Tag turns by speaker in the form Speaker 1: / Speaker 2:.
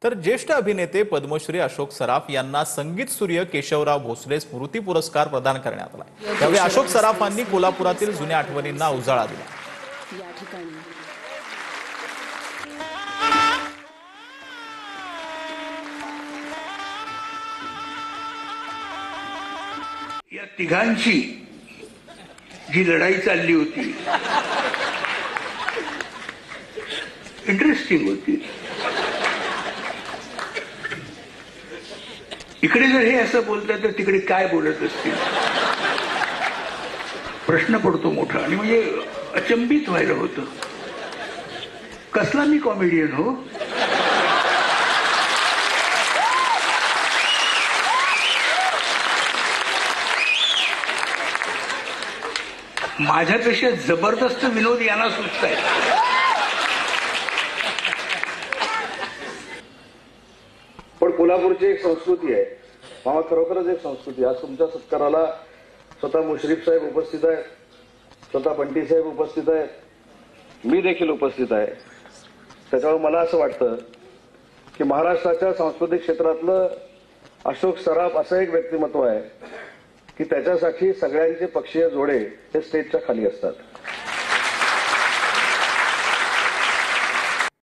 Speaker 1: तर ज्येष्ठ अभिनेते पद्मश्री अशोक सराफ यांना संगीत सूर्य केशवराव भोसले स्मृती पुरस्कार प्रदान करण्यात आला। यावेळी अशोक सराफांनी कोल्हापुरातील जुन्या आठवणींना उजाळा दिला।
Speaker 2: या ठिकाणी
Speaker 3: या तिघांची जी लढाई चालली होती इंटरेस्टिंग होती। इकडे जर हे असं बोलतात तर तिकडे काय बोलत असतील प्रश्न पडतो मोठा। आणि म्हणजे अचंबित व्हायला होतं, कसला मी कॉमेडियन हो। माझ्यापेक्षा जबरदस्त विनोद यांना सुचत आहे।
Speaker 4: पण कोल्हापूरची एक संस्कृती आहे, मामा खरोखरच एक संस्कृती। आज तुमच्या सत्काराला स्वतः मुश्रीफ साहेब उपस्थित आहेत, स्वतः बंटी साहेब उपस्थित आहेत, मी देखील उपस्थित आहे। त्याच्यामुळे मला असं वाटतं की महाराष्ट्राच्या सांस्कृतिक क्षेत्रातलं अशोक सराफ असं एक व्यक्तिमत्व आहे की त्याच्यासाठी सगळ्यांचे पक्षीय जोडे हे स्टेजच्या खाली असतात।